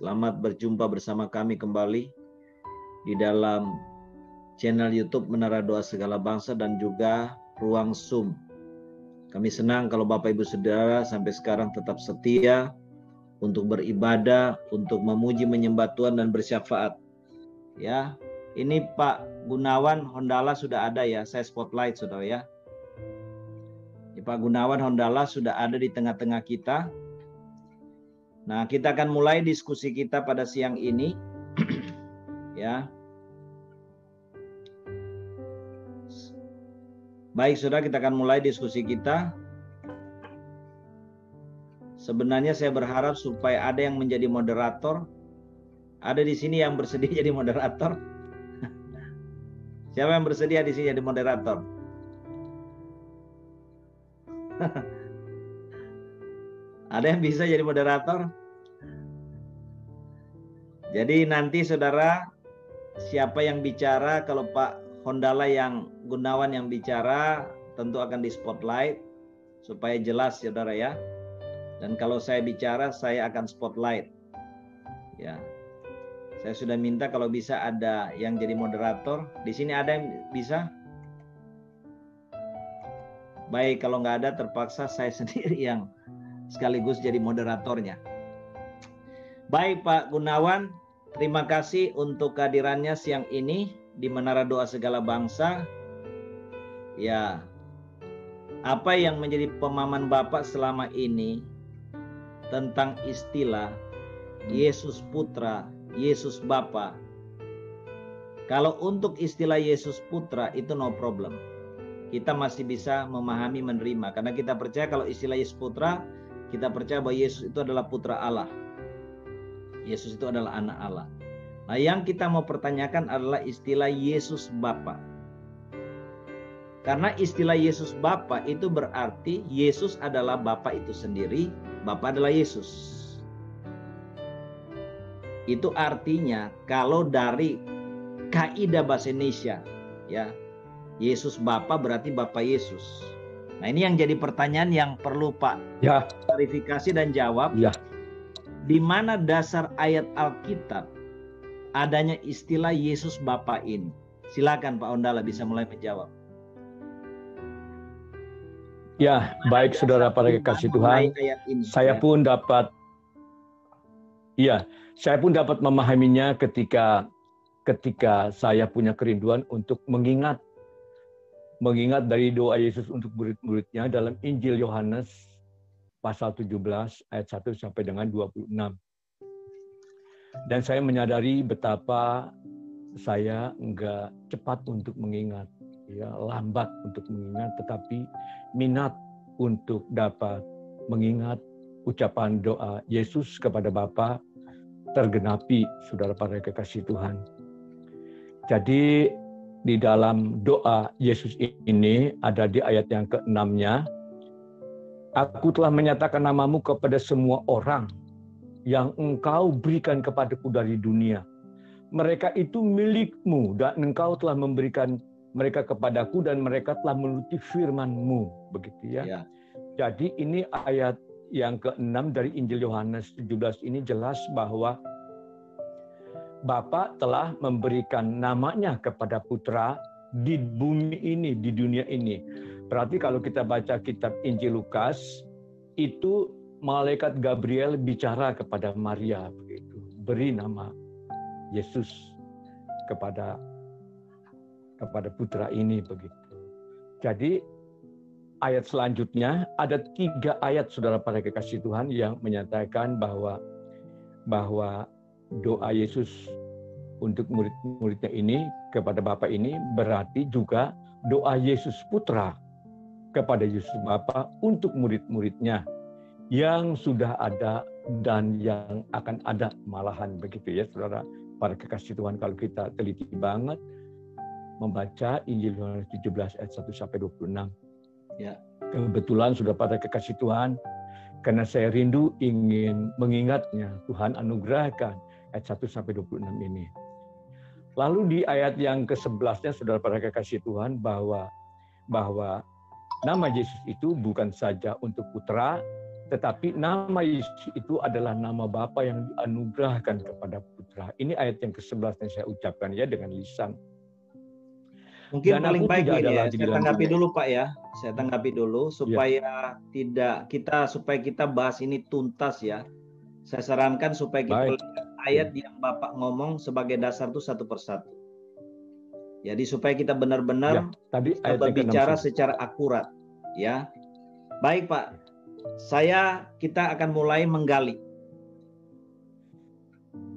Selamat berjumpa bersama kami kembali di dalam channel YouTube Menara Doa Segala Bangsa dan juga Ruang Zoom. Kami senang kalau Bapak Ibu Saudara sampai sekarang tetap setia untuk beribadah, untuk memuji menyembah Tuhan dan bersyafaat. Ya, ini Pak Gunawan Hondala sudah ada ya, saya spotlight Saudara ya. Pak Gunawan Hondala sudah ada di tengah-tengah kita. Nah, kita akan mulai diskusi kita pada siang ini. Ya. Baik, Saudara, kita akan mulai diskusi kita. Sebenarnya saya berharap supaya ada yang menjadi moderator. Ada di sini yang bersedia jadi moderator? Siapa yang bersedia di sini jadi moderator? Ada yang bisa jadi moderator? Jadi nanti saudara, siapa yang bicara, kalau Pak Hondala yang Gunawan yang bicara, tentu akan di spotlight supaya jelas saudara ya. Dan kalau saya bicara, saya akan spotlight. Ya. Saya sudah minta kalau bisa ada yang jadi moderator. Di sini ada yang bisa? Baik, kalau nggak ada terpaksa saya sendiri yang sekaligus jadi moderatornya. Baik Pak Gunawan, terima kasih untuk kehadirannya siang ini di Menara Doa Segala Bangsa. Ya, apa yang menjadi pemahaman Bapak selama ini tentang istilah Yesus Putra, Yesus Bapa? Kalau untuk istilah Yesus Putra itu no problem. Kita masih bisa memahami, menerima. Karena kita percaya kalau istilah Yesus Putra, kita percaya bahwa Yesus itu adalah Putra Allah. Yesus itu adalah anak Allah. Nah, yang kita mau pertanyakan adalah istilah Yesus Bapa. Karena istilah Yesus Bapa itu berarti Yesus adalah Bapa itu sendiri, Bapa adalah Yesus. Itu artinya kalau dari kaidah bahasa Indonesia, ya, Yesus Bapa berarti Bapa Yesus. Nah, ini yang jadi pertanyaan yang perlu Pak klarifikasi dan jawab. Ya. Di mana dasar ayat Alkitab adanya istilah Yesus Bapa ini? Silakan Pak Hondala bisa mulai menjawab. Ya, baik saudara para kekasih Tuhan. Saya pun dapat memahaminya ketika saya punya kerinduan untuk mengingat dari doa Yesus untuk murid-muridnya dalam Injil Yohanes pasal 17 ayat 1 sampai dengan 26. Dan saya menyadari betapa saya enggak cepat untuk mengingat, ya, lambat untuk mengingat, tetapi minat untuk dapat mengingat ucapan doa Yesus kepada Bapa tergenapi, saudara para kekasih Tuhan. Jadi di dalam doa Yesus ini ada di ayat yang ke-6-nya, aku telah menyatakan namamu kepada semua orang yang engkau berikan kepadaku dari dunia. Mereka itu milikmu dan engkau telah memberikan mereka kepadaku dan mereka telah menuruti firman-Mu. Begitu ya. Jadi ini ayat yang ke-6 dari Injil Yohanes 17 ini jelas bahwa Bapa telah memberikan namanya kepada Putra di bumi ini, di dunia ini. Berarti kalau kita baca kitab Injil Lukas, itu malaikat Gabriel bicara kepada Maria begitu, beri nama Yesus kepada Putra ini begitu. Jadi ayat selanjutnya ada 3 ayat saudara para kekasih Tuhan yang menyatakan bahwa doa Yesus untuk murid-muridnya ini kepada Bapa ini berarti juga doa Yesus Putra kepada Yesus Bapa untuk murid-muridnya yang sudah ada dan yang akan ada malahan begitu ya saudara para kekasih Tuhan. Kalau kita teliti banget membaca Injil Yohanes 17 ayat 1 sampai 26. Ya. Kebetulan saudara para kekasih Tuhan, karena saya rindu ingin mengingatnya, Tuhan anugerahkan ayat 1 sampai 26 ini. Lalu di ayat yang ke-11-nya saudara para kekasih Tuhan bahwa nama Yesus itu bukan saja untuk Putra, Tetapi nama Yesus itu adalah nama Bapa yang dianugerahkan kepada Putra. Ini ayat yang ke-11 yang saya ucapkan ya dengan lisan. Mungkin Dan paling aku baik tidak ada ini ya, lagi saya dalam tanggapi dunia. dulu Pak ya. Saya tanggapi dulu supaya supaya kita bahas ini tuntas ya. Saya sarankan supaya kita Baik. lihat ayat yang Bapak ngomong sebagai dasar itu satu persatu. Jadi supaya kita benar-benar tadi bisa ayat yang berbicara ke-6. secara akurat ya. Baik Pak, kita akan mulai menggali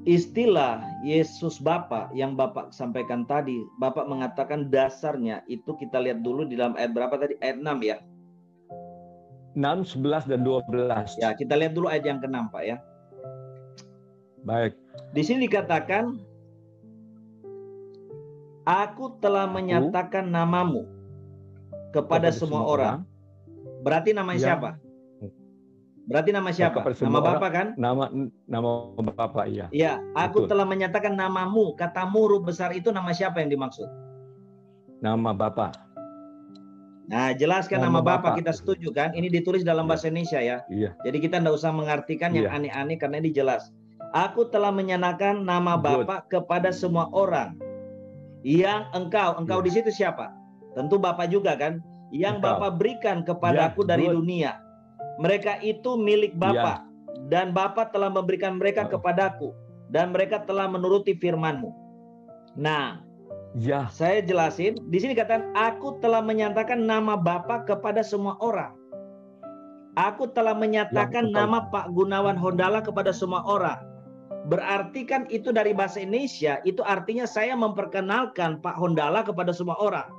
istilah Yesus Bapa yang Bapak sampaikan tadi. Bapak mengatakan dasarnya itu kita lihat dulu di dalam ayat berapa tadi? Ayat 6 ya. 6, 11 dan 12. Ya, kita lihat dulu ayat yang ke-6 Pak ya. Baik. Di sini dikatakan, aku telah menyatakan namamu kepada semua orang. Berarti namanya siapa? Berarti nama siapa? Nama Bapa kan? Nama Bapa, iya. Iya, aku betul. telah menyatakan namamu. Katamu huruf besar itu nama siapa yang dimaksud? Nama Bapa. Nah, jelaskan nama Bapa, kita setuju kan? Ini ditulis dalam bahasa Indonesia ya. Iya. Jadi kita tidak usah mengartikan yang aneh-aneh karena ini jelas. Aku telah menyatakan nama Bapa kepada semua orang. Yang engkau di situ siapa? Tentu Bapa juga kan? Yang Bapa berikan kepadaku dari dunia. Mereka itu milik Bapa, dan Bapa telah memberikan mereka kepadaku, dan mereka telah menuruti firman-Mu. Nah, saya jelasin. Di sini katakan, aku telah menyatakan nama Bapa kepada semua orang. Aku telah menyatakan nama Pak Gunawan Hondala kepada semua orang. Berarti kan itu dari bahasa Indonesia, itu artinya saya memperkenalkan Pak Hondala kepada semua orang.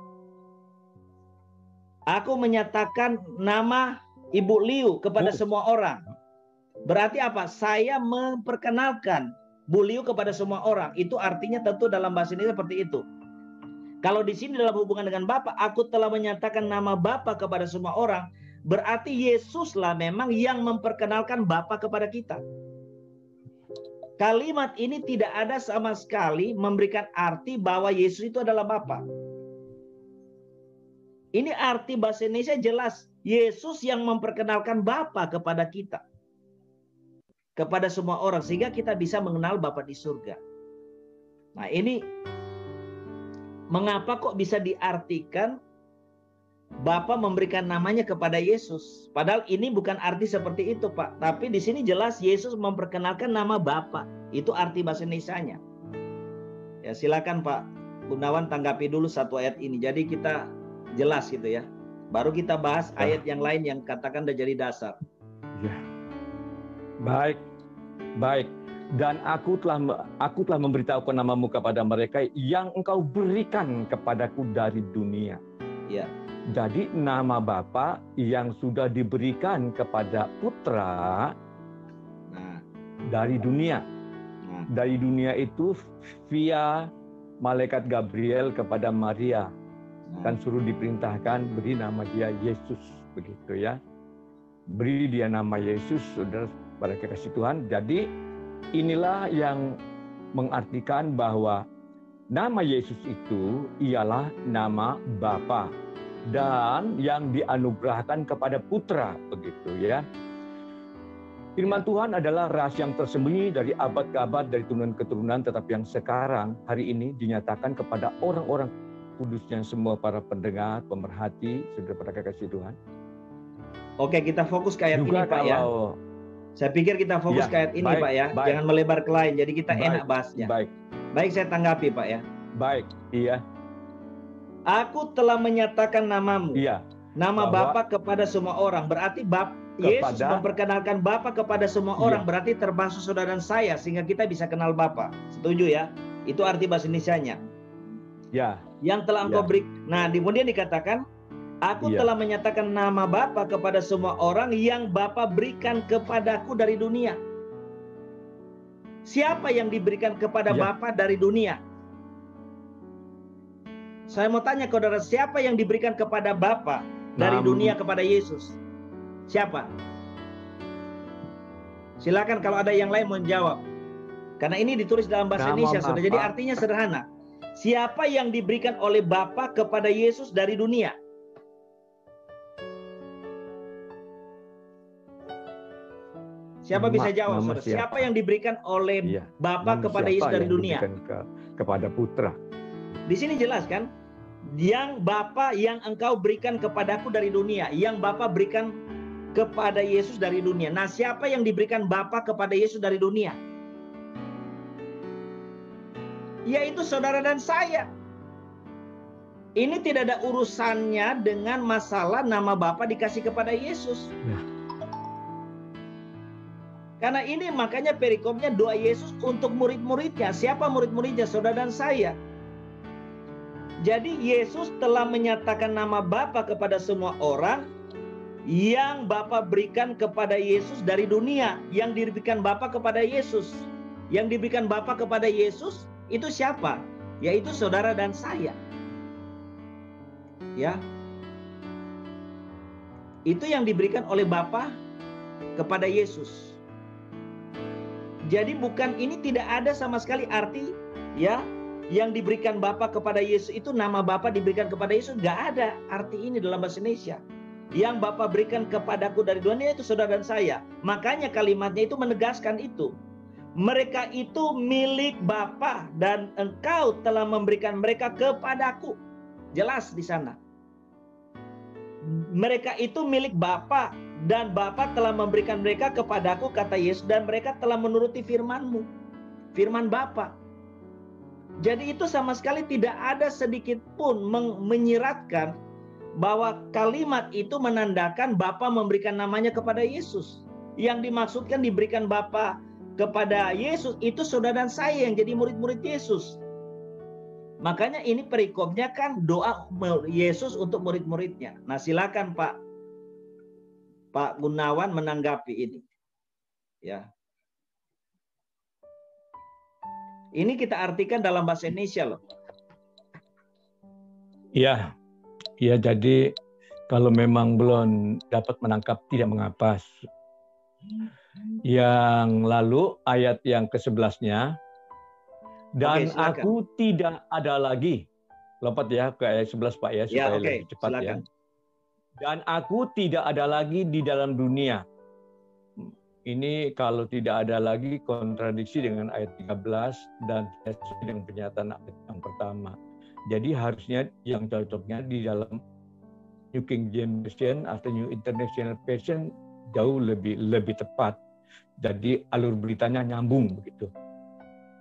Aku menyatakan nama Ibu Liu kepada semua orang. Berarti apa? Saya memperkenalkan Bu Liu kepada semua orang. Itu artinya tentu dalam bahasa ini seperti itu. Kalau di sini dalam hubungan dengan Bapa, aku telah menyatakan nama Bapa kepada semua orang. Berarti Yesuslah memang yang memperkenalkan Bapa kepada kita. Kalimat ini tidak ada sama sekali memberikan arti bahwa Yesus itu adalah Bapa. Ini arti bahasa Indonesia jelas. Yesus yang memperkenalkan Bapa kepada kita. Kepada semua orang. Sehingga kita bisa mengenal Bapa di surga. Nah ini. Mengapa kok bisa diartikan Bapa memberikan namanya kepada Yesus? Padahal ini bukan arti seperti itu Pak. Tapi di sini jelas Yesus memperkenalkan nama Bapa. Itu arti bahasa Indonesianya. Ya silakan Pak Gunawan tanggapi dulu satu ayat ini. Jadi kita jelas gitu ya. Baru kita bahas ayat yang lain yang katakan udah jadi dasar. Ya. Baik. Dan aku telah memberitahukan namamu kepada mereka yang engkau berikan kepadaku dari dunia. Ya. Jadi nama Bapa yang sudah diberikan kepada Putra dari dunia. Dari dunia itu via malaikat Gabriel kepada Maria. Kan suruh diperintahkan beri nama dia Yesus, begitu ya. Beri dia nama Yesus, saudara, pada kekasih Tuhan. Jadi inilah yang mengartikan bahwa nama Yesus itu ialah nama Bapa dan yang dianugerahkan kepada Putra, begitu ya. Firman Tuhan adalah rahasia yang tersembunyi dari abad ke abad, dari turunan ke turunan, tetapi yang sekarang hari ini dinyatakan kepada orang-orang kudusnya semua para pendengar, pemerhati, saudara pada kekasih Tuhan. Oke, kita fokus ke ayat ini Pak ya. Saya pikir kita fokus ke ayat ini Pak ya. Jangan melebar ke lain, jadi kita enak bahasnya. Baik, saya tanggapi Pak ya. Baik, iya. Aku telah menyatakan namamu. Iya. Nama Bapa kepada semua orang. Berarti Yesus memperkenalkan Bapa kepada semua orang. Berarti termasuk saudara dan saya. Sehingga kita bisa kenal Bapa. Setuju ya? Itu arti bahasa Indonesianya. Ya. Yang telah engkau beri. Nah, kemudian dikatakan, aku telah menyatakan nama Bapa kepada semua orang yang Bapa berikan kepadaku dari dunia. Siapa yang diberikan kepada Bapa dari dunia? Saya mau tanya saudara, siapa yang diberikan kepada Bapa dari dunia kepada Yesus? Siapa? Silakan kalau ada yang lain mau jawab. Karena ini ditulis dalam bahasa Indonesia, saudara. Jadi artinya sederhana. Siapa yang diberikan oleh Bapa kepada Yesus dari dunia? Siapa bisa jawab, saudara? Siapa yang diberikan oleh Bapa kepada Yesus dari dunia? Kepada Putra. Di sini jelas kan? Yang Bapa yang engkau berikan kepadaku dari dunia, yang Bapa berikan kepada Yesus dari dunia. Nah, siapa yang diberikan Bapa kepada Yesus dari dunia? Yaitu saudara dan saya. Ini tidak ada urusannya dengan masalah nama Bapa dikasih kepada Yesus. Ya. Karena ini makanya perikopnya doa Yesus untuk murid-muridnya. Siapa murid-muridnya? Saudara dan saya. Jadi Yesus telah menyatakan nama Bapa kepada semua orang yang Bapa berikan kepada Yesus dari dunia. Yang diberikan Bapa kepada Yesus. Yang diberikan Bapa kepada Yesus itu siapa? Yaitu saudara dan saya. Ya. Itu yang diberikan oleh Bapa kepada Yesus. Jadi bukan, ini tidak ada sama sekali arti ya yang diberikan Bapa kepada Yesus itu nama Bapa diberikan kepada Yesus, nggak ada arti ini dalam bahasa Indonesia. Yang Bapa berikan kepadaku dari dunia itu saudara dan saya. Makanya kalimatnya itu menegaskan itu. Mereka itu milik Bapa dan engkau telah memberikan mereka kepadaku. Jelas di sana. Mereka itu milik Bapa dan Bapa telah memberikan mereka kepadaku, kata Yesus, dan mereka telah menuruti firman-Mu, firman Bapa. Jadi itu sama sekali tidak ada sedikit pun menyiratkan bahwa kalimat itu menandakan Bapa memberikan namanya kepada Yesus. Yang dimaksudkan diberikan Bapa kepada Yesus itu saudara dan saya yang jadi murid-murid Yesus. Makanya ini perikopnya kan doa Yesus untuk murid-muridnya. Nah, silakan Pak Gunawan menanggapi ini. Ya. Ini kita artikan dalam bahasa Indonesia loh. Iya. Ya, jadi kalau memang belum dapat menangkap tidak mengapa. Yang lalu ayat yang ke-11-nya, dan aku tidak ada lagi. Lompat ya ke ayat 11 Pak ya, supaya lebih cepat ya. Dan aku tidak ada lagi di dalam dunia. Ini kalau tidak ada lagi kontradiksi dengan ayat 13 dan dengan pernyataan ayat yang pertama. Jadi harusnya yang cocoknya di dalam New King James Version atau New International Version jauh lebih tepat. Jadi alur beritanya nyambung begitu.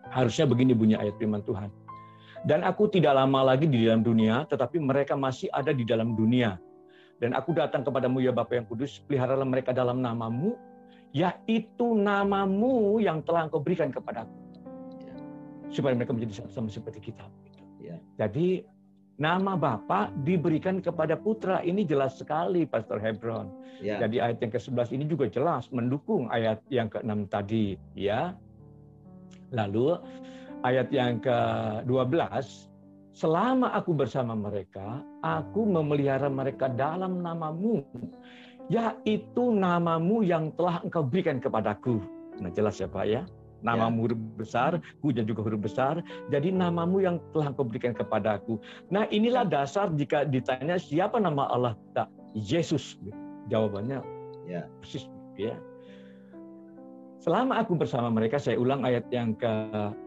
Harusnya begini bunyi ayat firman Tuhan. Dan aku tidak lama lagi di dalam dunia, tetapi mereka masih ada di dalam dunia. Dan aku datang kepadamu ya Bapa yang kudus, peliharalah mereka dalam namamu, yaitu namamu yang telah engkau berikan kepadaku. Supaya mereka menjadi sama seperti kita. Jadi nama Bapa diberikan kepada Putra, ini jelas sekali Pastor Hebron. Jadi ayat yang ke-11 ini juga jelas mendukung ayat yang ke-6 tadi. Ya. Lalu ayat yang ke-12, selama aku bersama mereka, aku memelihara mereka dalam namamu, yaitu namamu yang telah engkau berikan kepadaku. Nah jelas ya Pak ya. Namamu huruf besar, ku juga huruf besar. Jadi namamu yang telah engkau berikan kepadaku. Nah inilah dasar jika ditanya siapa nama Allah kita, Yesus. Jawabannya persis ya. Selama aku bersama mereka, saya ulang ayat yang ke-12.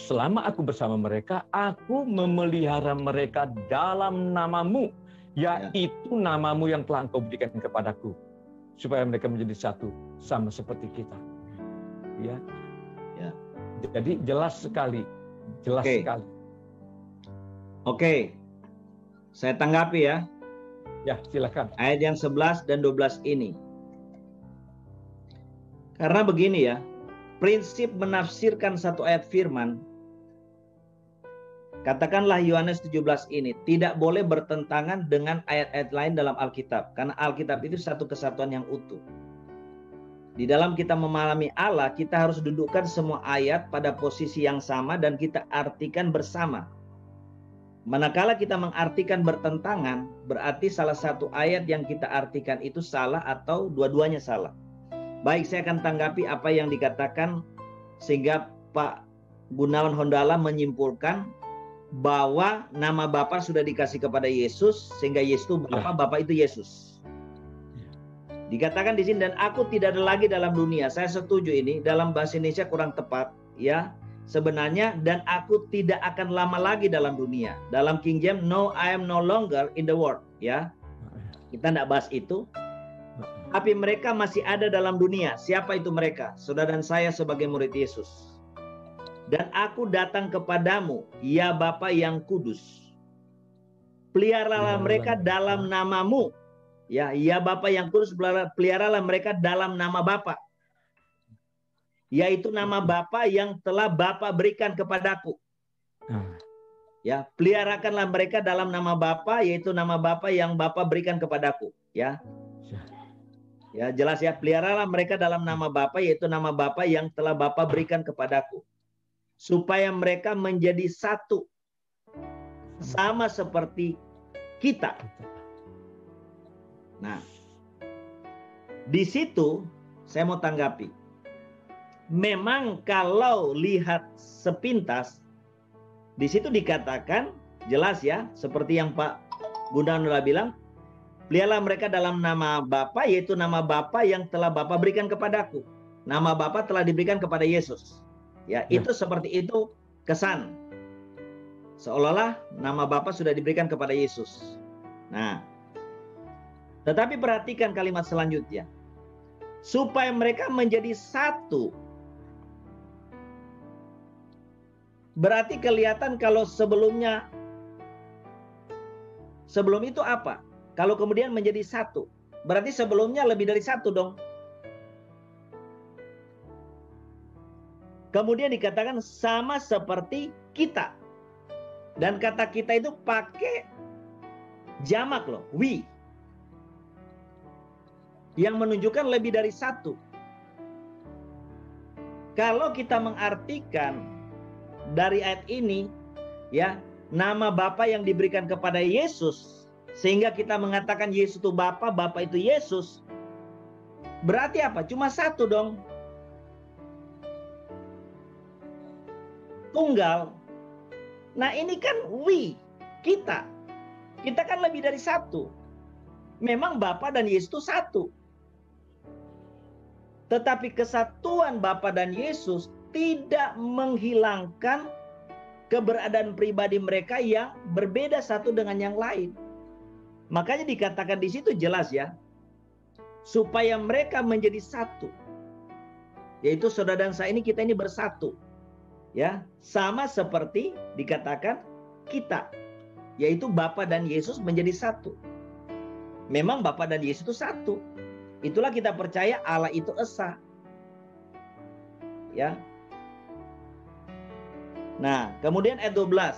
Selama aku bersama mereka, aku memelihara mereka dalam namamu, yaitu namamu yang telah engkau berikan kepadaku, supaya mereka menjadi satu sama seperti kita. Ya. Jadi jelas sekali, sekali. Oke. Saya tanggapi ya. Ya, silakan. Ayat yang 11 dan 12 ini. Karena begini ya, prinsip menafsirkan satu ayat firman, katakanlah Yohanes 17 ini, tidak boleh bertentangan dengan ayat-ayat lain dalam Alkitab. Karena Alkitab itu satu kesatuan yang utuh. Di dalam kita memahami Allah, kita harus dudukkan semua ayat pada posisi yang sama dan kita artikan bersama. Manakala kita mengartikan bertentangan, berarti salah satu ayat yang kita artikan itu salah atau dua-duanya salah. Baik, saya akan tanggapi apa yang dikatakan sehingga Pak Gunawan Hondala menyimpulkan bahwa nama Bapa sudah dikasih kepada Yesus sehingga Yesus itu Bapa, Bapa itu Yesus. Dikatakan di sini, dan aku tidak ada lagi dalam dunia. Saya setuju ini, dalam bahasa Indonesia kurang tepat, ya. Sebenarnya, dan aku tidak akan lama lagi dalam dunia. Dalam King James, no, I am no longer in the world, ya. Kita tidak bahas itu. Tapi mereka masih ada dalam dunia. Siapa itu mereka? Saudara dan saya sebagai murid Yesus. Dan aku datang kepadamu, ya Bapa yang kudus. Peliharalah mereka dalam namamu. Ya Bapa yang kudus, peliharalah mereka dalam nama Bapa, yaitu nama Bapa yang telah Bapa berikan kepadaku. Ya, peliharakanlah mereka dalam nama Bapa, yaitu nama Bapa yang Bapa berikan kepadaku. Ya, jelas ya. Peliharalah mereka dalam nama Bapa, yaitu nama Bapa yang telah Bapa berikan kepadaku, supaya mereka menjadi satu, sama seperti kita. Nah, di situ saya mau tanggapi. Memang kalau lihat sepintas, di situ dikatakan jelas ya, seperti yang Pak Gunawan bilang, peliharalah mereka dalam nama Bapa, yaitu nama Bapa yang telah Bapa berikan kepadaku. Nama Bapa telah diberikan kepada Yesus. Ya, itu seperti itu kesan. Seolah-olah nama Bapa sudah diberikan kepada Yesus. Nah, tetapi perhatikan kalimat selanjutnya. Supaya mereka menjadi satu. Berarti kelihatan kalau sebelum itu apa? Kalau kemudian menjadi satu. Berarti sebelumnya lebih dari satu dong. Kemudian dikatakan sama seperti kita. Dan kata kita itu pakai jamak loh. We. Yang menunjukkan lebih dari satu. Kalau kita mengartikan dari ayat ini, ya, nama Bapa yang diberikan kepada Yesus, sehingga kita mengatakan Yesus itu Bapa, Bapa itu Yesus, berarti apa? Cuma satu dong. Tunggal. Nah ini kan we, kita. Kita kan lebih dari satu. Memang Bapa dan Yesus itu satu. Tetapi kesatuan Bapa dan Yesus tidak menghilangkan keberadaan pribadi mereka yang berbeda satu dengan yang lain. Makanya dikatakan di situ jelas ya, supaya mereka menjadi satu. Yaitu saudara dan saya ini, kita ini bersatu. Ya, sama seperti dikatakan kita, yaitu Bapa dan Yesus menjadi satu. Memang Bapa dan Yesus itu satu. Itulah kita percaya Allah itu esa. Ya. Nah, kemudian ayat 12.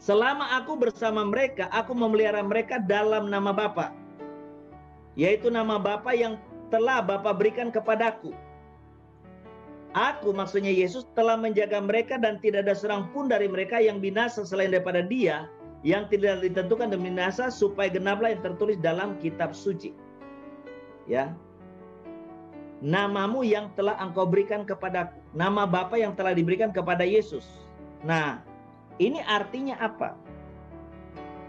Selama aku bersama mereka, aku memelihara mereka dalam nama Bapa, yaitu nama Bapa yang telah Bapa berikan kepadaku. Aku, maksudnya Yesus, telah menjaga mereka dan tidak ada seorang pun dari mereka yang binasa selain daripada Dia yang tidak ditentukan dan binasa, supaya genaplah yang tertulis dalam kitab suci. Ya, namamu yang telah engkau berikan kepadaku, nama Bapa yang telah diberikan kepada Yesus. Nah, ini artinya apa?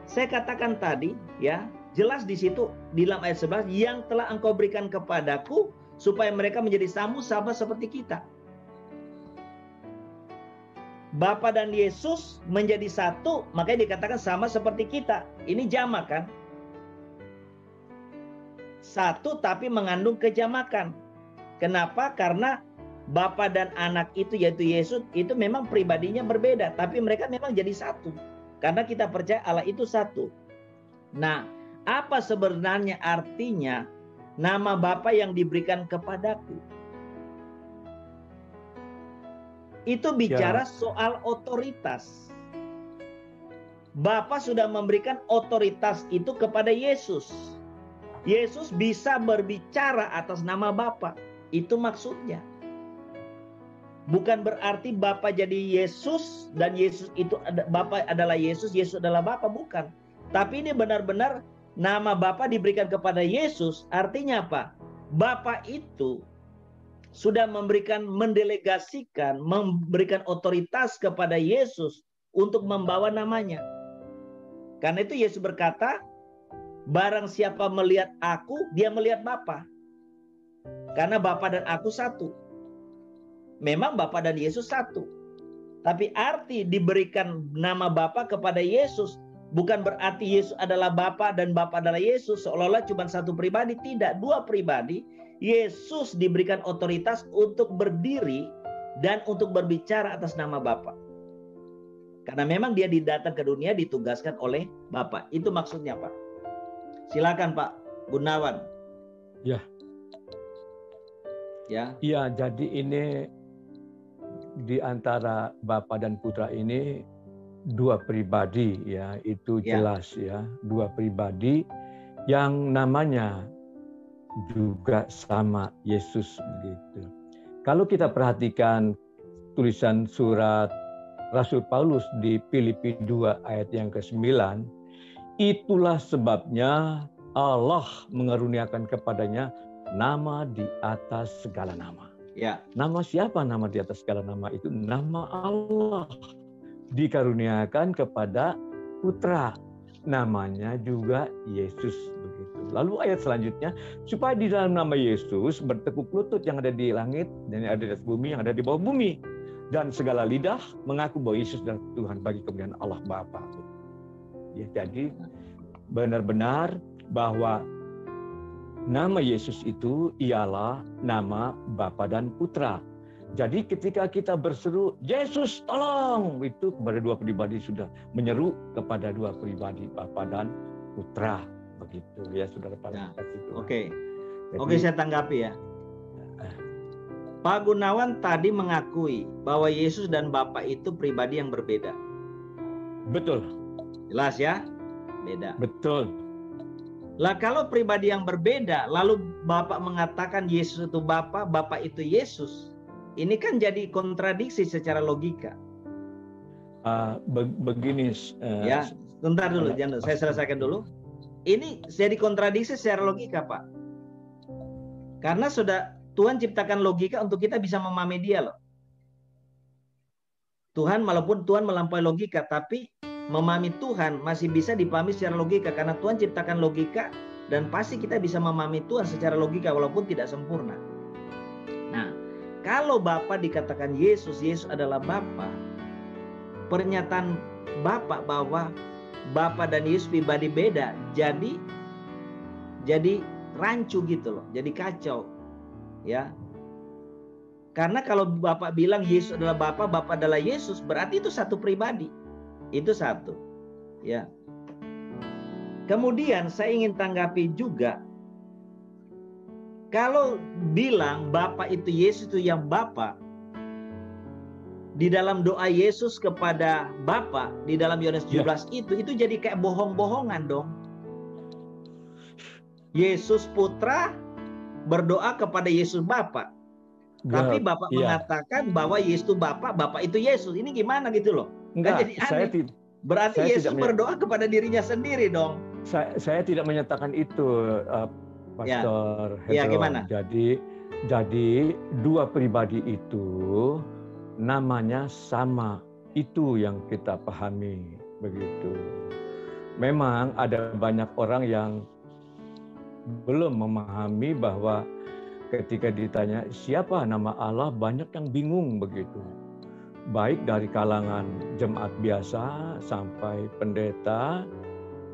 Saya katakan tadi, ya, jelas di situ di dalam ayat 11, yang telah engkau berikan kepadaku, supaya mereka menjadi sama seperti kita. Bapa dan Yesus menjadi satu, makanya dikatakan sama seperti kita. Ini jamak kan? Satu tapi mengandung kejamakan. Kenapa? Karena Bapa dan anak itu, yaitu Yesus, itu memang pribadinya berbeda, tapi mereka memang jadi satu. Karena kita percaya Allah itu satu. Nah, apa sebenarnya artinya nama Bapa yang diberikan kepadaku? Itu bicara soal otoritas. Bapa sudah memberikan otoritas itu kepada Yesus. Yesus bisa berbicara atas nama Bapa. Itu maksudnya. Bukan berarti Bapa jadi Yesus dan Yesus itu Bapa adalah Yesus adalah Bapa, bukan. Tapi ini benar-benar nama Bapa diberikan kepada Yesus, artinya apa? Bapa itu sudah mendelegasikan, memberikan otoritas kepada Yesus untuk membawa namanya. Karena itu Yesus berkata, barang siapa melihat aku, dia melihat Bapa. Karena Bapa dan aku satu. Memang Bapa dan Yesus satu. Tapi arti diberikan nama Bapa kepada Yesus bukan berarti Yesus adalah Bapa dan Bapa adalah Yesus. Seolah-olah cuma satu pribadi. Tidak, dua pribadi. Yesus diberikan otoritas untuk berdiri dan untuk berbicara atas nama Bapa. Karena memang dia datang ke dunia ditugaskan oleh Bapa. Itu maksudnya, Pak. Silakan, Pak Gunawan. Ya. Ya. Iya, jadi ini di antara Bapa dan Putra ini dua pribadi, ya, itu jelas, ya, dua pribadi yang namanya juga sama, Yesus, begitu. Kalau kita perhatikan tulisan surat Rasul Paulus di Filipi 2 ayat yang ke-9, itulah sebabnya Allah mengaruniakan kepadanya nama di atas segala nama. Ya. Nama siapa nama di atas segala nama? Itu nama Allah. Dikaruniakan kepada Putra. Namanya juga Yesus. Begitu. Lalu ayat selanjutnya, supaya di dalam nama Yesus bertekuk lutut yang ada di langit dan yang ada di atas bumi, yang ada di bawah bumi. Dan segala lidah mengaku bahwa Yesus adalah Tuhan bagi kemuliaan Allah Bapa. Ya, jadi benar-benar bahwa nama Yesus itu ialah nama Bapa dan Putra. Jadi ketika kita berseru, Yesus tolong, itu kepada dua pribadi sudah menyeru kepada dua pribadi, Bapa dan Putra. Begitu ya, saudara Pak. Oke, saya tanggapi ya. Pak Gunawan tadi mengakui bahwa Yesus dan Bapa itu pribadi yang berbeda. Betul. Jelas ya? Beda. Betul. Lah kalau pribadi yang berbeda, lalu Bapak mengatakan Yesus itu Bapa, Bapa itu Yesus. Ini kan jadi kontradiksi secara logika. Begini. Ya, sebentar dulu, jangan, saya selesaikan dulu. Ini jadi kontradiksi secara logika, Pak. Karena sudah Tuhan ciptakan logika untuk kita bisa memahami Dia loh. Tuhan, walaupun Tuhan melampaui logika, tapi memahami Tuhan masih bisa dipahami secara logika karena Tuhan ciptakan logika dan pasti kita bisa memahami Tuhan secara logika walaupun tidak sempurna. Nah, kalau Bapa dikatakan Yesus, Yesus adalah Bapa, pernyataan Bapa bahwa Bapa dan Yesus pribadi beda, jadi rancu gitu loh, jadi kacau, ya. Karena kalau Bapak bilang Yesus adalah Bapa, Bapa adalah Yesus, berarti itu satu pribadi. Itu satu, ya. Kemudian saya ingin tanggapi juga, kalau bilang Bapa itu Yesus itu yang Bapa, di dalam doa Yesus kepada Bapa di dalam Yohanes 17 itu jadi kayak bohong-bohongan dong. Yesus Putra berdoa kepada Yesus Bapa. Tapi Bapak mengatakan bahwa Yesus itu Bapa, Bapa itu Yesus. Ini gimana gitu loh? Enggak, jadi aneh. Berarti Yesus berdoa kepada dirinya sendiri dong. Saya tidak menyatakan itu, Pastor Hedron. Ya, gimana? Jadi dua pribadi itu namanya sama. Itu yang kita pahami, begitu. Memang ada banyak orang yang belum memahami bahwa ketika ditanya siapa nama Allah, banyak yang bingung begitu. Baik dari kalangan jemaat biasa sampai pendeta,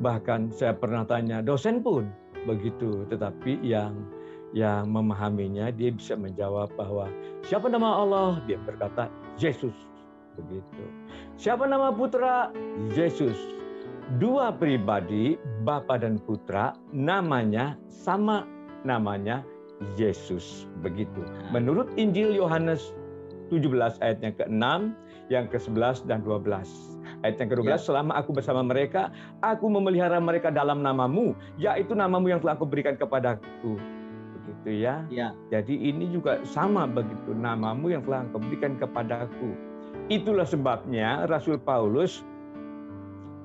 bahkan saya pernah tanya dosen pun begitu. Tetapi yang memahaminya dia bisa menjawab bahwa siapa nama Allah, dia berkata Yesus, begitu. Siapa nama Putra, Yesus. Dua pribadi, Bapa dan Putra, namanya sama, namanya Yesus, begitu. Menurut Injil Yohanes 17 ayat yang ke-6, yang ke-11 dan 12. Ayat yang ke-12, selama aku bersama mereka, aku memelihara mereka dalam namamu, yaitu namamu yang telah aku berikan kepadaku. Begitu ya. Jadi ini juga sama begitu, namamu yang telah engkau berikan kepadaku. Itulah sebabnya Rasul Paulus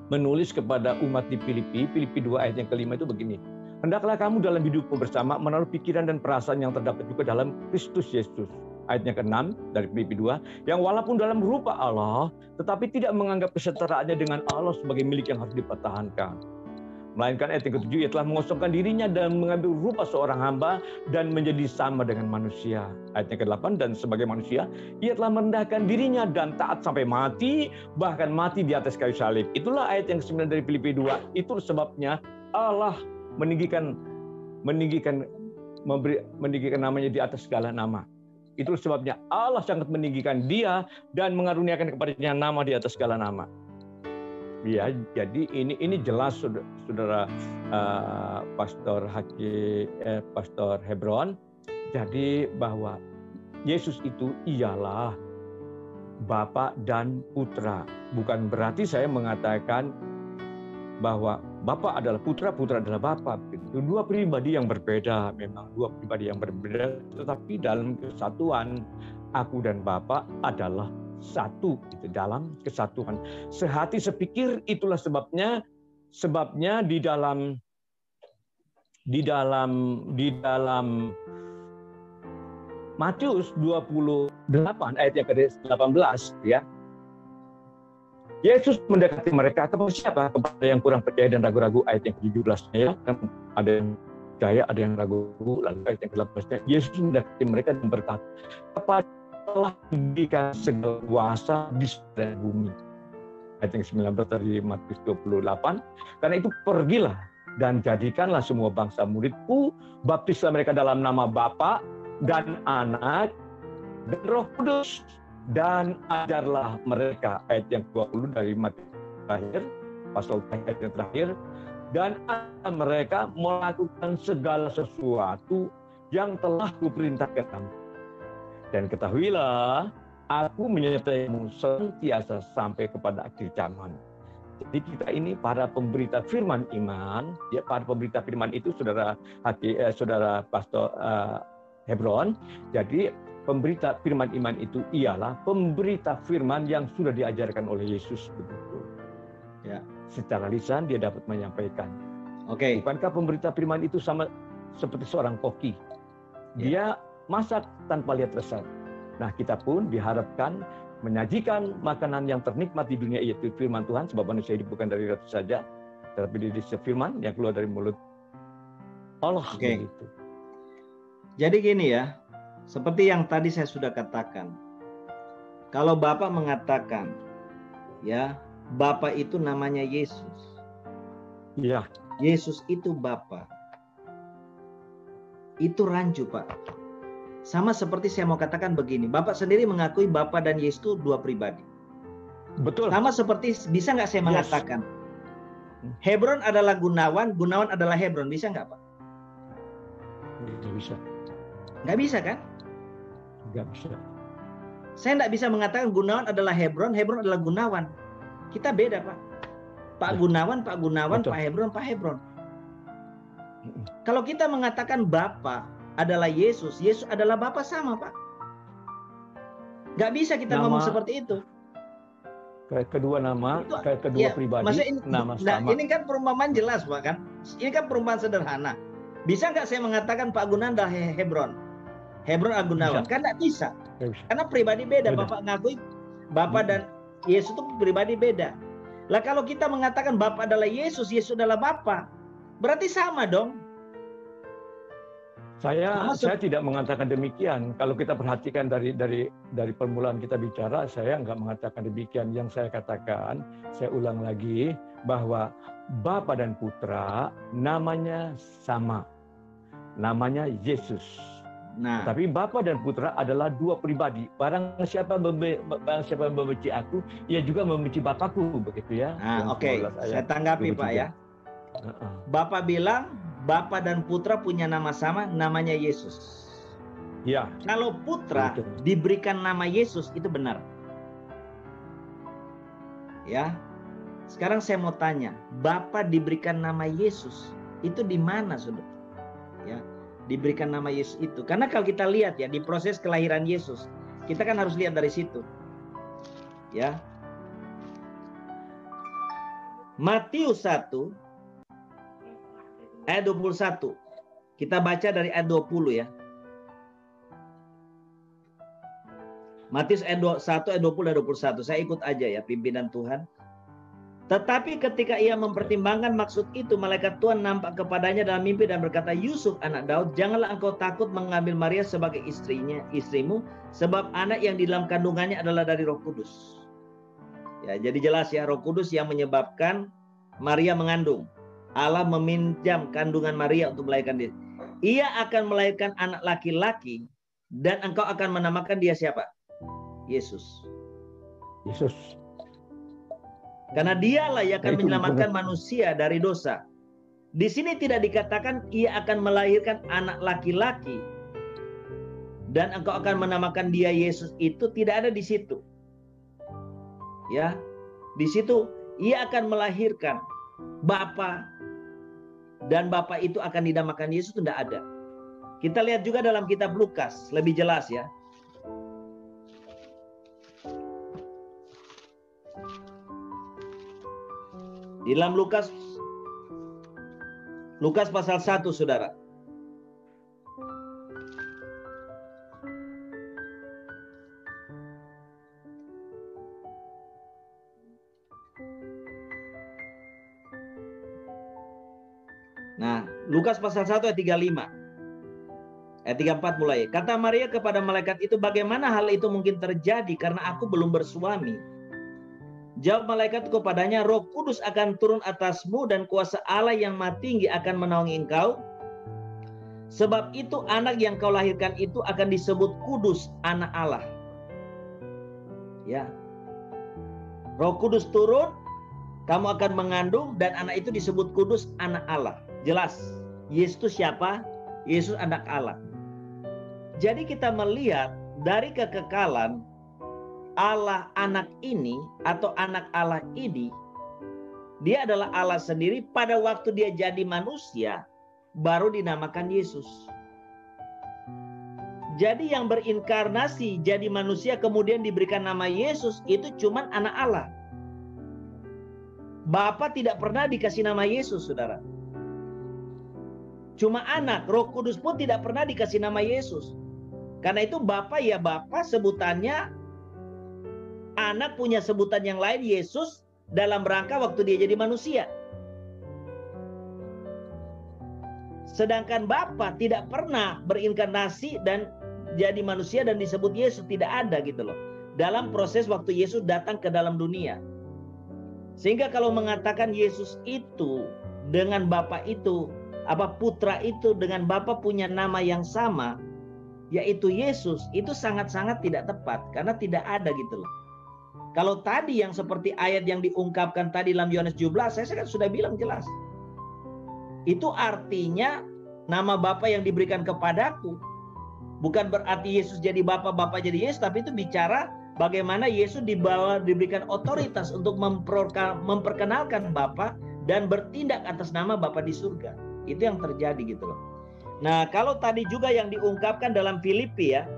menulis kepada umat di Filipi 2 ayat yang ke-5 itu begini. Hendaklah kamu dalam hidupmu bersama menaruh pikiran dan perasaan yang terdapat juga dalam Kristus Yesus. Ayat yang ke-6 dari Filipi 2, yang walaupun dalam rupa Allah, tetapi tidak menganggap kesetaraannya dengan Allah sebagai milik yang harus dipertahankan. Melainkan ayat yang ke-7, ia telah mengosongkan dirinya dan mengambil rupa seorang hamba dan menjadi sama dengan manusia. Ayat yang ke-8, dan sebagai manusia, ia telah merendahkan dirinya dan taat sampai mati, bahkan mati di atas kayu salib. Itulah ayat yang ke-9 dari Filipi 2. Itu sebabnya Allah meninggikan namanya di atas segala nama. Itu sebabnya Allah sangat meninggikan dia dan mengaruniakan kepadanya nama di atas segala nama. Ya, jadi ini jelas saudara Pastor Hebron. Jadi bahwa Yesus itu ialah Bapa dan Putra. Bukan berarti saya mengatakan bahwa Bapa adalah Putra, Putra adalah Bapa. Itu dua pribadi yang berbeda, memang dua pribadi yang berbeda, tetapi dalam kesatuan aku dan Bapa adalah satu, gitu, dalam kesatuan. Sehati sepikir, itulah sebabnya di dalam Matius 28 ayat yang ke-18 ya. Yesus mendekati mereka, kepada siapa? Kepada yang kurang percaya dan ragu-ragu, ayat yang ke-17 ya. Kan ada yang percaya, ada yang ragu, lalu ayat yang ke-18 Yesus mendekati mereka dan berkata, kepada telah diberikan segala kuasa di surga dan bumi. Ayat yang ke-19 dari Matius 28. Karena itu pergilah dan jadikanlah semua bangsa muridku, baptislah mereka dalam nama Bapa dan Anak dan Roh Kudus, dan ajarlah mereka. Ayat yang 20 dari Matius terakhir, pasal ayat yang terakhir, dan ajar mereka melakukan segala sesuatu yang telah kuperintahkan kamu. Dan ketahuilah, aku menyertaimu senantiasa sampai kepada akhir zaman. Jadi kita ini para pemberita firman iman, ya, para pemberita firman itu saudara Pastor Hebron. Jadi pemberita firman iman itu ialah pemberita firman yang sudah diajarkan oleh Yesus, betul. Ya, secara lisan dia dapat menyampaikan. Oke. Bukankah pemberita firman itu sama seperti seorang koki? Dia masak tanpa lihat resep. Nah, kita pun diharapkan menyajikan makanan yang ternikmat di dunia, yaitu firman Tuhan, sebab manusia hidup bukan dari roti saja, tetapi dari firman yang keluar dari mulut Allah. Oke. Begitu. Jadi gini ya, seperti yang tadi saya sudah katakan, kalau Bapak mengatakan, ya, Bapak itu namanya Yesus. Iya. Yesus itu Bapa. Itu rancu, Pak. Sama seperti saya mau katakan begini, Bapak sendiri mengakui Bapa dan Yesus itu dua pribadi. Betul. Sama seperti, bisa nggak saya mengatakan, Hebron adalah Gunawan, Gunawan adalah Hebron, bisa nggak, Pak? Nggak bisa. Nggak bisa kan? Nggak bisa. Saya nggak bisa mengatakan Gunawan adalah Hebron, Hebron adalah Gunawan. Kita beda, Pak. Pak Gunawan, Pak Gunawan, betul. Pak Hebron, Pak Hebron. Kalau kita mengatakan Bapa adalah Yesus, Yesus adalah Bapa, sama, Pak. Nggak bisa kita ngomong seperti itu. Kedua nama, kedua pribadi, ini, nama sama. Ini kan perumpamaan jelas, Pak, kan? Ini kan perumpamaan sederhana. Bisa nggak saya mengatakan Pak Gunawan adalah Hebron? Hebron adalah Gunawan? Kan nggak bisa. Karena pribadi beda. Bapak ngakui Bapak dan Yesus itu pribadi beda. Lah kalau kita mengatakan Bapak adalah Yesus, Yesus adalah Bapa, berarti sama dong. Saya tidak mengatakan demikian. Kalau kita perhatikan dari permulaan kita bicara, saya nggak mengatakan demikian. Yang saya katakan, saya ulang lagi, bahwa Bapa dan Putra namanya sama. Namanya Yesus. Nah, tapi Bapa dan Putra adalah dua pribadi. Barang siapa membenci aku, ia juga membenci Bapakku, begitu ya. Nah, oke. Saya tanggapi, Pak, ya. Bapak bilang Bapa dan Putra punya nama sama, namanya Yesus. Ya. Kalau Putra diberikan nama Yesus, itu benar. Ya. Sekarang saya mau tanya, Bapa diberikan nama Yesus, itu di mana, Saudara? Ya, diberikan nama Yesus itu. Karena kalau kita lihat ya di proses kelahiran Yesus, kita kan harus lihat dari situ. Ya. Matius 1 ayat 21. Kita baca dari ayat 20 ya. Matius ayat 1 ayat 20 dan 21. Saya ikut aja ya pimpinan Tuhan. Tetapi ketika ia mempertimbangkan maksud itu, malaikat Tuhan nampak kepadanya dalam mimpi dan berkata, Yusuf anak Daud, janganlah engkau takut mengambil Maria sebagai istrimu, sebab anak yang di dalam kandungannya adalah dari Roh Kudus. Ya, jadi jelas ya, Roh Kudus yang menyebabkan Maria mengandung. Allah meminjam kandungan Maria untuk melahirkan dia. Ia akan melahirkan anak laki-laki dan engkau akan menamakan dia siapa? Yesus. Yesus. Karena dialah yang akan menyelamatkan manusia dari dosa. Di sini tidak dikatakan ia akan melahirkan anak laki-laki dan engkau akan menamakan dia Yesus, itu tidak ada di situ. Ya, di situ ia akan melahirkan Bapa dan Bapa itu akan dinamakan Yesus, itu tidak ada. Kita lihat juga dalam kitab Lukas, lebih jelas ya. Di dalam Lukas pasal 1, saudara. Nah, Lukas pasal 1 ayat 35. Ayat 34 mulai. Kata Maria kepada malaikat itu, bagaimana hal itu mungkin terjadi karena aku belum bersuami? Jawab malaikat kepadanya, Roh Kudus akan turun atasmu dan kuasa Allah yang Maha Tinggi akan menaungi engkau. Sebab itu anak yang kau lahirkan itu akan disebut kudus, anak Allah. Ya. Roh Kudus turun, kamu akan mengandung dan anak itu disebut kudus, anak Allah. Jelas. Yesus itu siapa? Yesus anak Allah. Jadi kita melihat dari kekekalan Allah anak ini atau anak Allah ini, dia adalah Allah sendiri. Pada waktu dia jadi manusia baru dinamakan Yesus. Jadi yang berinkarnasi jadi manusia kemudian diberikan nama Yesus itu cuman anak Allah. Bapa tidak pernah dikasih nama Yesus, saudara. Cuma anak. Roh Kudus pun tidak pernah dikasih nama Yesus. Karena itu Bapa ya Bapa sebutannya. Anak punya sebutan yang lain, Yesus, dalam rangka waktu dia jadi manusia. Sedangkan Bapa tidak pernah berinkarnasi dan jadi manusia dan disebut Yesus, tidak ada gitu loh. Dalam proses waktu Yesus datang ke dalam dunia. Sehingga kalau mengatakan Yesus itu dengan Bapa itu, putra itu dengan Bapa punya nama yang sama, yaitu Yesus, itu sangat-sangat tidak tepat karena tidak ada gitu loh. Kalau tadi yang seperti ayat yang diungkapkan tadi dalam Yohanes 17, saya kan sudah bilang jelas. Itu artinya nama Bapa yang diberikan kepadaku. Bukan berarti Yesus jadi Bapa, Bapa jadi Yesus, tapi itu bicara bagaimana Yesus diberikan otoritas untuk memperkenalkan Bapa dan bertindak atas nama Bapa di surga. Itu yang terjadi gitu loh. Nah, kalau tadi juga yang diungkapkan dalam Filipi ya.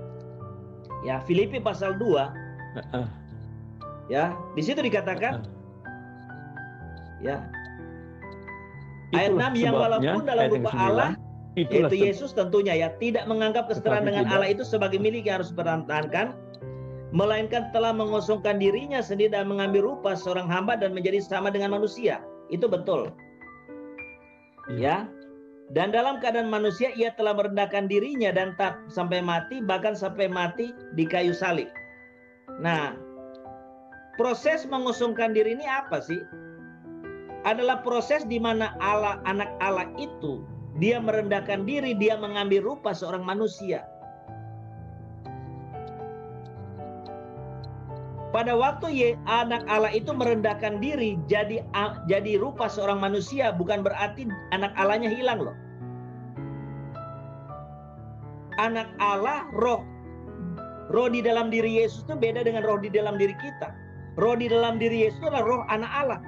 Ya, Filipi pasal 2. Ya, di situ dikatakan ya. Ayat 6 yang walaupun dalam rupa Allah yaitu Yesus tentunya ya tidak menganggap kesetaraan dengan Allah itu sebagai milik yang harus dipertahankan, melainkan telah mengosongkan dirinya sendiri dan mengambil rupa seorang hamba dan menjadi sama dengan manusia. Itu betul. Ya. Dan dalam keadaan manusia ia telah merendahkan dirinya dan tak sampai mati, bahkan sampai mati di kayu salib. Nah, proses mengosongkan diri ini apa sih? Adalah proses di mana Allah, anak Allah itu, dia merendahkan diri, dia mengambil rupa seorang manusia. Pada waktu anak Allah itu merendahkan diri, jadi rupa seorang manusia, bukan berarti anak Allahnya hilang loh. Anak Allah, roh di dalam diri Yesus itu beda dengan roh di dalam diri kita. Roh di dalam diri Yesus adalah roh anak Allah.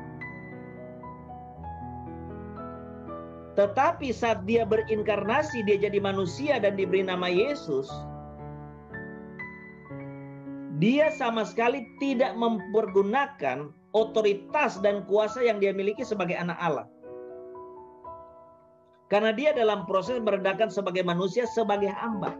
Tetapi saat dia berinkarnasi, dia jadi manusia dan diberi nama Yesus, dia sama sekali tidak mempergunakan otoritas dan kuasa yang dia miliki sebagai anak Allah. Karena dia dalam proses merendahkan sebagai manusia, sebagai hamba.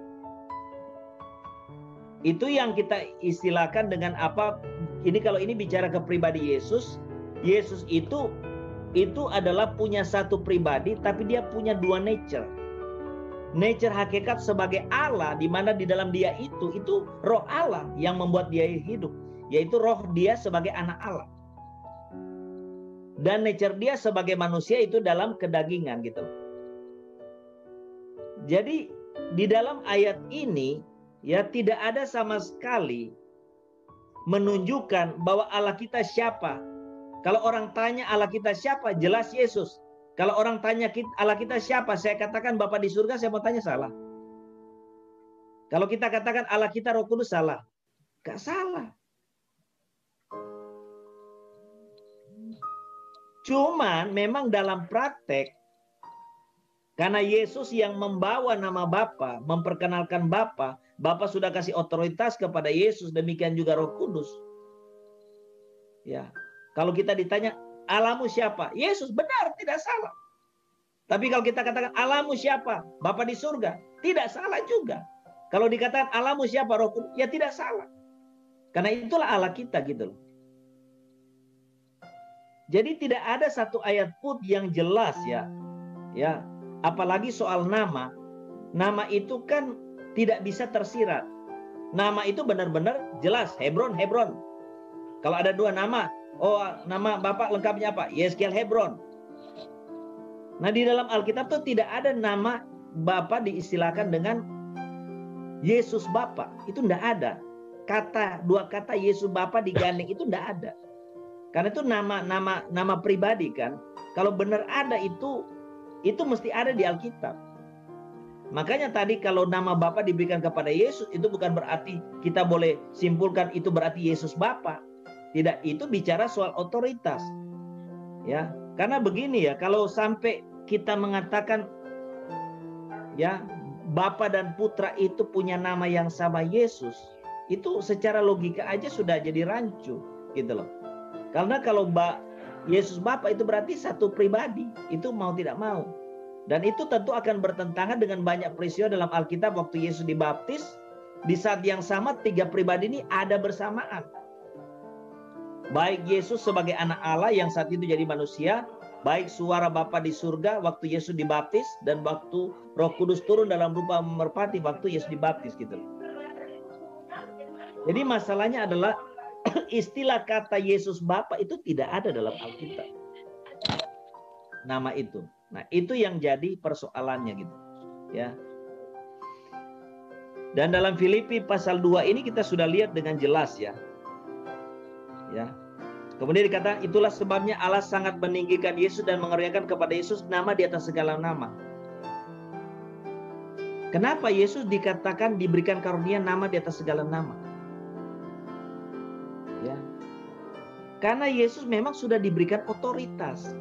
Itu yang kita istilahkan dengan apa? Ini kalau ini bicara ke pribadi Yesus, Yesus itu adalah punya satu pribadi, tapi dia punya dua nature. Nature hakikat sebagai Allah, di mana di dalam dia itu roh Allah yang membuat dia hidup, yaitu roh dia sebagai anak Allah. Dan nature dia sebagai manusia itu dalam kedagingan gitu. Jadi di dalam ayat ini ya tidak ada sama sekali menunjukkan bahwa Allah kita siapa. Kalau orang tanya Allah kita siapa, jelas Yesus. Kalau orang tanya Allah kita siapa, saya katakan Bapa di surga, saya mau tanya salah. Kalau kita katakan Allah kita Roh Kudus, salah. Gak salah. Cuman memang dalam praktek, karena Yesus yang membawa nama Bapa, memperkenalkan Bapa, Bapa sudah kasih otoritas kepada Yesus, demikian juga Roh Kudus. Ya, kalau kita ditanya, Allahmu siapa? Yesus, benar, tidak salah. Tapi kalau kita katakan Allahmu siapa? Bapa di surga, tidak salah juga. Kalau dikatakan Allahmu siapa? Roh Kudus, ya tidak salah. Karena itulah Allah kita gitu loh. Jadi tidak ada satu ayat pun yang jelas ya. Ya, apalagi soal nama. Nama itu kan tidak bisa tersirat. Nama itu benar-benar jelas, Hebron, Hebron. Kalau ada dua nama, oh nama Bapak lengkapnya apa? Yeskel Hebron. Nah di dalam Alkitab tuh tidak ada nama Bapa diistilahkan dengan Yesus Bapa. Itu tidak ada. Dua kata Yesus Bapa digandeng itu tidak ada. Karena itu nama pribadi kan. Kalau benar ada itu mesti ada di Alkitab. Makanya tadi kalau nama Bapa diberikan kepada Yesus itu bukan berarti kita boleh simpulkan itu berarti Yesus Bapa. Tidak, itu bicara soal otoritas. Ya, karena begini ya, kalau sampai kita mengatakan ya Bapa dan Putra itu punya nama yang sama Yesus, itu secara logika aja sudah jadi rancu gitu loh. Karena kalau Yesus Bapa itu berarti satu pribadi, itu mau tidak mau. Dan itu tentu akan bertentangan dengan banyak peristiwa dalam Alkitab waktu Yesus dibaptis, di saat yang sama tiga pribadi ini ada bersamaan. Baik Yesus sebagai anak Allah yang saat itu jadi manusia, baik suara Bapa di surga waktu Yesus dibaptis, dan waktu Roh Kudus turun dalam rupa merpati waktu Yesus dibaptis gitu. Jadi masalahnya adalah istilah kata Yesus Bapa itu tidak ada dalam Alkitab. Nama itu. Nah, itu yang jadi persoalannya gitu. Ya. Dan dalam Filipi pasal 2 ini kita sudah lihat dengan jelas ya. Ya. Kemudian dikatakan itulah sebabnya Allah sangat meninggikan Yesus dan mengaruniakan kepada Yesus nama di atas segala nama. Kenapa Yesus dikatakan diberikan karunia nama di atas segala nama? Ya. Karena Yesus memang sudah diberikan otoritas.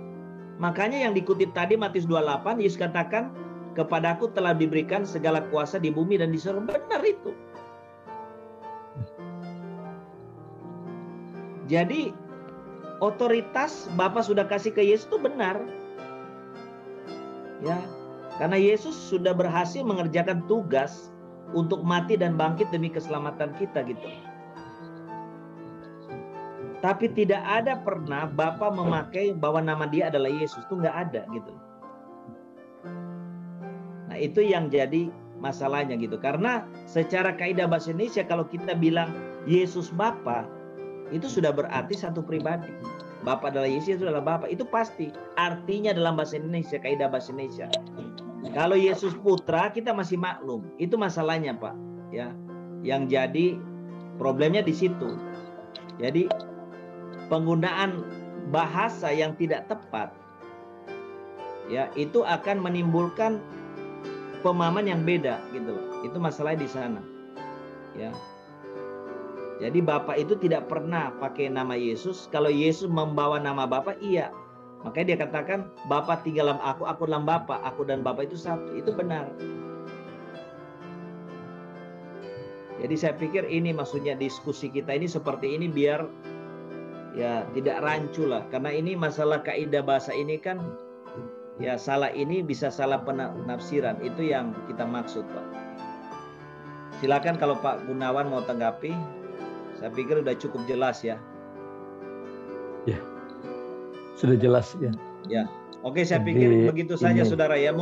Makanya yang dikutip tadi Matius 28, Yesus katakan, kepadaku telah diberikan segala kuasa di bumi dan di surga. Benar itu. Jadi otoritas Bapa sudah kasih ke Yesus itu benar. Ya, karena Yesus sudah berhasil mengerjakan tugas untuk mati dan bangkit demi keselamatan kita gitu. Tapi tidak ada pernah Bapa memakai bahwa nama dia adalah Yesus. Itu nggak ada gitu. Nah itu yang jadi masalahnya gitu. Karena secara kaidah bahasa Indonesia kalau kita bilang Yesus Bapa, itu sudah berarti satu pribadi. Bapa adalah Yesus, itu adalah Bapa. Itu pasti. Artinya dalam bahasa Indonesia, kaidah bahasa Indonesia. Kalau Yesus Putra, kita masih maklum. Itu masalahnya Pak. Ya, yang jadi problemnya di situ. Jadi penggunaan bahasa yang tidak tepat ya itu akan menimbulkan pemahaman yang beda gitu loh. Itu masalah di sana ya. Jadi Bapa itu tidak pernah pakai nama Yesus. Kalau Yesus membawa nama Bapa, iya, makanya dia katakan Bapa tinggal dalam aku dalam Bapa, aku dan Bapa itu satu. Itu benar. Jadi saya pikir ini maksudnya diskusi kita ini seperti ini biar ya tidak rancu lah, karena ini masalah kaidah bahasa ini kan ya salah ini bisa salah penafsiran, itu yang kita maksud Pak. Silakan kalau Pak Gunawan mau tanggapi, saya pikir udah cukup jelas ya. Ya, Sudah jelas ya. Ya. Oke, saya Jadi, pikir begitu saja ini- saudara ya.